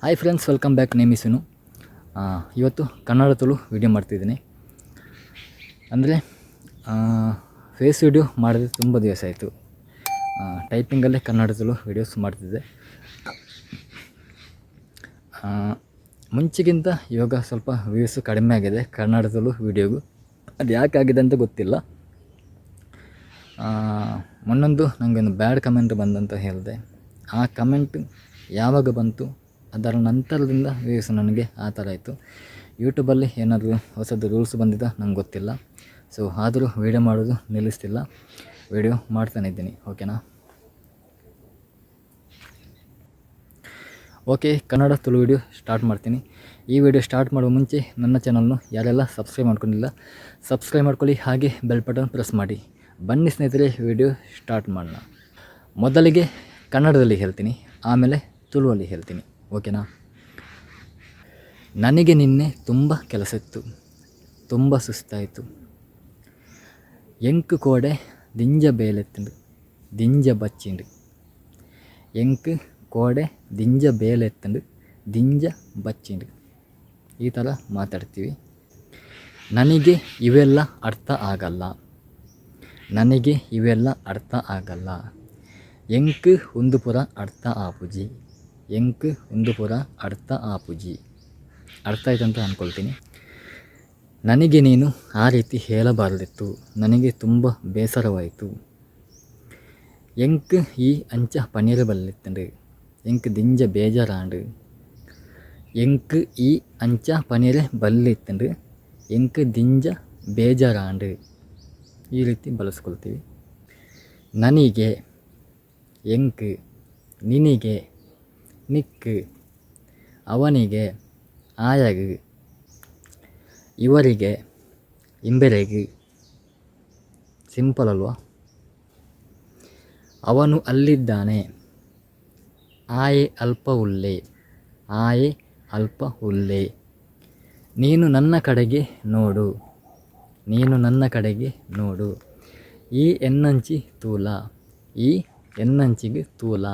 Hi friends, welcome back. ನೇಮಿಸುನು. ಇವತ್ತು Kannada Tulu video ಮಾಡ್ತಿದ್ದೀನಿ. ಅಂದರೆ ಫೇಸ್ ವಿಡಿಯೋ ಮಾಡಿದ್ರೆ ತುಂಬ ದಿವಸ ಆಯಿತು. ಟೈಪಿಂಗಲ್ಲೇ ಕನ್ನಡ ತುಳು ವೀಡಿಯೋಸ್ ಮಾಡ್ತಿದ್ದೆ. ಮುಂಚೆಗಿಂತ ಇವಾಗ ಸ್ವಲ್ಪ ವ್ಯೂಸು ಕಡಿಮೆ ಆಗಿದೆ ಕನ್ನಡ ತುಳು ವೀಡಿಯೋಗೂ. ಅದು ಯಾಕಾಗಿದೆ ಅಂತ ಗೊತ್ತಿಲ್ಲ. ಮೊನ್ನೊಂದು ನನಗೊಂದು ಬ್ಯಾಡ್ ಕಮೆಂಟ್ ಬಂದಂತ ಹೇಳಿದೆ. ಆ ಕಮೆಂಟ್ ಯಾವಾಗ ಬಂತು ಅದರ ನಂತರದಿಂದ ವ್ಯೂಸ್ ನನಗೆ ಆ ಥರ ಆಯಿತು. ಯೂಟ್ಯೂಬಲ್ಲಿ ಏನಾದರೂ ಹೊಸದು ರೂಲ್ಸ್ ಬಂದಿದ್ದ ನಂಗೆ ಗೊತ್ತಿಲ್ಲ. ಸೊ ಆದರೂ ವೀಡಿಯೋ ಮಾಡೋದು ನಿಲ್ಲಿಸ್ತಿಲ್ಲ, ವೀಡಿಯೋ ಮಾಡ್ತಾನೆ ಇದ್ದೀನಿ. ಓಕೆನಾ? Okay, Kannada Tulu video start ಮಾಡ್ತೀನಿ. ಈ ವಿಡಿಯೋ ಸ್ಟಾರ್ಟ್ ಮಾಡುವ ಮುಂಚೆ ನನ್ನ ಚಾನಲ್ನು ಯಾರೆಲ್ಲ ಸಬ್ಸ್ಕ್ರೈಬ್ ಮಾಡ್ಕೊಂಡಿಲ್ಲ ಸಬ್ಸ್ಕ್ರೈಬ್ ಮಾಡ್ಕೊಳ್ಳಿ, ಹಾಗೆ ಬೆಲ್ ಬಟನ್ ಪ್ರೆಸ್ ಮಾಡಿ. ಬನ್ನಿ ಸ್ನೇಹಿತರೆ, ವಿಡಿಯೋ ಸ್ಟಾರ್ಟ್ ಮಾಡೋಣ. ಮೊದಲಿಗೆ ಕನ್ನಡದಲ್ಲಿ ಹೇಳ್ತೀನಿ, ಆಮೇಲೆ ತುಳುವಲ್ಲಿ ಹೇಳ್ತೀನಿ. ಓಕೆನಾ? ನನಗೆ ನಿನ್ನೆ ತುಂಬ ಕೆಲಸ ಇತ್ತು, ತುಂಬ ಸುಸ್ತಾಯಿತು. ಎಂಕು ಕೋಡೆ ದಿಂಜ ಬೇಲೆತ್ತಂಡು ದಿಂಜ ಬಚ್ಚಿಂಡು. ಎಂಕು ಕೋಡೆ ದಿಂಜ ಬೇಲೆತ್ತಂಡು ದಿಂಜ ಬಚ್ಚಿಂಡು. ಈ ಥರ ಮಾತಾಡ್ತೀವಿ. ನನಗೆ ಇವೆಲ್ಲ ಅರ್ಥ ಆಗಲ್ಲ, ನನಗೆ ಇವೆಲ್ಲ ಅರ್ಥ ಆಗಲ್ಲ. ಎಂಕು ಒಂದು ಪುರ ಅರ್ಥ ಆಪುಜಿ, ಎಂಕು ಒಂದು ಪುರ ಅರ್ಥ ಆಪುಜಿ. ಅರ್ಥ ಆಯ್ತಂತ ಅಂದ್ಕೊಳ್ತೀನಿ. ನನಗೆ ನೀನು ಆ ರೀತಿ ಹೇಳಬಾರದಿತ್ತು, ನನಗೆ ತುಂಬ ಬೇಸರವಾಯಿತು. ಎಂಕು ಈ ಅಂಚ ಪನೀರು ಬಲ್ಲಿತ್ತಂಡು ಎಂಕು ದಿಂಜ ಬೇಜಾರಾಂಡು. ಎಂಕು ಈ ಅಂಚ ಪನೀರೆ ಬಲ್ಲಿತ್ತಂಡು ಎಂಕು ದಿಂಜ ಬೇಜಾರಾಂಡು. ಈ ರೀತಿ ಬಳಸ್ಕೊಳ್ತೀವಿ. ನನಗೆ, ಎಂಕು, ನಿನಗೆ, ನಿಕ್ಕು, ಅವನಿಗೆ, ಆಯಗು, ಇವರಿಗೆ, ಇಂಬೆರೆಗು. ಸಿಂಪಲ್ ಅಲ್ವಾ? ಅವನು ಅಲ್ಲಿದ್ದಾನೆ, ಆಯೆ ಅಲ್ಪ ಉಲ್ಲೆ, ಆಯೆ ಅಲ್ಪ ಉಲ್ಲೆ. ನೀನು ನನ್ನ ಕಡೆಗೆ ನೋಡು, ನೀನು ನನ್ನ ಕಡೆಗೆ ನೋಡು. ಈ ಎನ್ನಂಚಿ ತೂಲ, ಈ ಎನ್ನಂಚಿಗೆ ತೂಲ.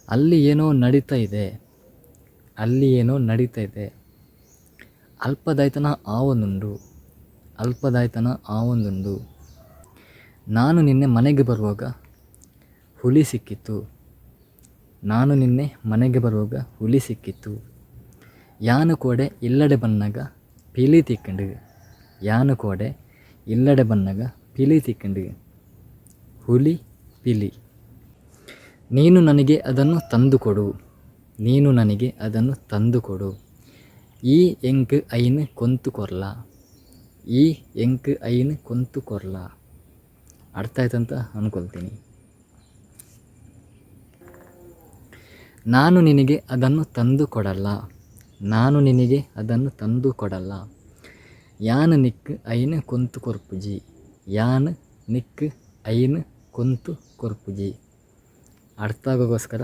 ಅಲ್ಲಿ ಏನೋ ನಡೀತಾ ಇದೆ, ಅಲ್ಲಿ ಏನೋ ನಡೀತಾ ಇದೆ. ಅಲ್ಪದಾಯ್ತನ ಆವೊಂದುಂಡು, ಅಲ್ಪದಾಯ್ತನ ಆವೊಂದುಂಡು. ನಾನು ನಿನ್ನೆ ಮನೆಗೆ ಬರುವಾಗ ಹುಲಿ ಸಿಕ್ಕಿತ್ತು, ನಾನು ನಿನ್ನೆ ಮನೆಗೆ ಬರುವಾಗ ಹುಲಿ ಸಿಕ್ಕಿತ್ತು. ಯಾನು ಕೋಡೆ ಇಲ್ಲಡೆ ಬನ್ನಾಗ ಪಿಲಿ ತಿಕ್ಕಂಡು, ಯಾನು ಕೋಡೆ ಇಲ್ಲಡೆ ಬನ್ನಾಗ ಪಿಲಿ ತಿಕ್ಕಂಡು. ಹುಲಿ ಪಿಲಿ. ನೀನು ನನಗೆ ಅದನ್ನು ತಂದುಕೊಡು, ನೀನು ನನಗೆ ಅದನ್ನು ತಂದುಕೊಡು. ಈ ಎಂಕು ಐನು ಕೊಂತು ಕೊರ್ಲ, ಈ ಎಂಕು ಐನು ಕೊಂತು ಕೊರ್ಲ. ಅರ್ಥ ಆಯ್ತಂತ ಅಂದ್ಕೊಳ್ತೀನಿ. ನಾನು ನಿನಗೆ ಅದನ್ನು ತಂದು ಕೊಡಲ್ಲ, ನಾನು ನಿನಗೆ ಅದನ್ನು ತಂದು ಕೊಡಲ್ಲ. ಯಾನು ನಿಕ್ಕು ಐನು ಕೊಂತು ಕೊರ್ಪುಜಿ, ಯಾನು ನಿಕ್ಕು ಐನು ಕೊಂತು ಕೊರ್ಪುಜಿ. ಅರ್ಥ ಆಗೋಗೋಸ್ಕರ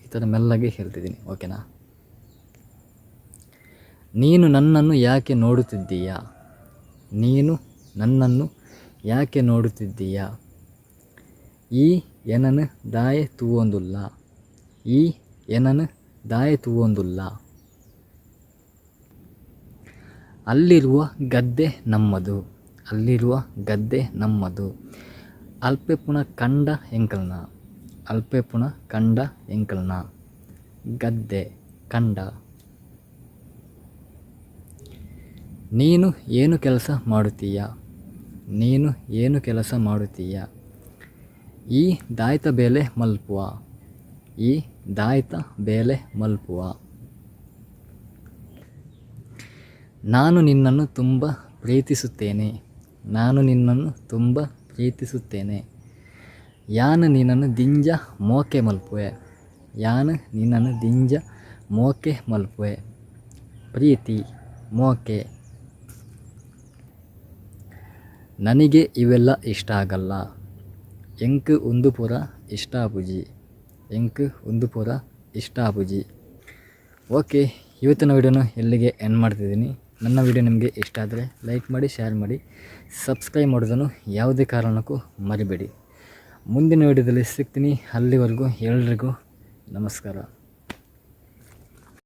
ಈ ಥರ ಮೆಲ್ಲಗೆ ಹೇಳ್ತಿದ್ದೀನಿ. ಓಕೆನಾ? ನೀನು ನನ್ನನ್ನು ಯಾಕೆ ನೋಡುತ್ತಿದ್ದೀಯಾ, ನೀನು ನನ್ನನ್ನು ಯಾಕೆ ನೋಡುತ್ತಿದ್ದೀಯಾ. ಈ ಎನನು ದಾಯೆ ತೂವೊಂದುಲ್ಲ, ಈ ಎನನು ದಾಯೆ ತೂವೊಂದುಲ್ಲ. ಅಲ್ಲಿರುವ ಗದ್ದೆ ನಮ್ಮದು, ಅಲ್ಲಿರುವ ಗದ್ದೆ ನಮ್ಮದು. ಅಲ್ಪೆ ಪುಣ ಕಂಡ ಎಂಕಲ್ನ, ಅಲ್ಪೆ ಪುಣ ಕಂಡ ಎಂಕಲ್ನ. ಗದ್ದೆ ಕಂಡ. ನೀನು ಏನು ಕೆಲಸ ಮಾಡುತ್ತೀಯ, ನೀನು ಏನು ಕೆಲಸ ಮಾಡುತ್ತೀಯ. ಈ ದಾಯ್ತ ಬೇಲೆ ಮಲ್ಪುವ, ಈ ದಾಯ್ತ ಬೇಲೆ ಮಲ್ಪುವ. ನಾನು ನಿನ್ನನ್ನು ತುಂಬ ಪ್ರೀತಿಸುತ್ತೇನೆ, ನಾನು ನಿನ್ನನ್ನು ತುಂಬ ಪ್ರೀತಿಸುತ್ತೇನೆ. ಯಾನು ನಿನ್ನನ್ನು ದಿಂಜ ಮೋಕೆ ಮಲ್ಪುವೆ, ಯಾನು ನಿನ್ನನ್ನು ದಿಂಜ ಮೋಕೆ ಮಲ್ಪುವೆ. ಪ್ರೀತಿ ಮೋಕೆ. ನನಗೆ ಇವೆಲ್ಲ ಇಷ್ಟ ಆಗಲ್ಲ. ಎಂಕು ಒಂದು ಪುರ ಇಷ್ಟ ಆಪುಜಿ, ಎಂಕು ಒಂದು ಪುರ ಇಷ್ಟ ಆಪುಜಿ. ಓಕೆ, ಇವತ್ತಿನ ವಿಡಿಯೋನ ಎಲ್ಲಿಗೆ ಎಂಡ್ ಮಾಡ್ತಿದ್ದೀನಿ. ನನ್ನ ವಿಡಿಯೋ ನಿಮಗೆ ಇಷ್ಟ ಆದರೆ ಲೈಕ್ ಮಾಡಿ, ಶೇರ್ ಮಾಡಿ, ಸಬ್ಸ್ಕ್ರೈಬ್ ಮಾಡೋದನ್ನು ಯಾವುದೇ ಕಾರಣಕ್ಕೂ ಮರಿಬೇಡಿ. ಮುಂದಿನ ವಿಡಿಯೋದಲ್ಲಿ ಸಿಗ್ತೀನಿ. ಅಲ್ಲಿವರೆಗೂ ಎಲ್ರಿಗೂ ನಮಸ್ಕಾರ.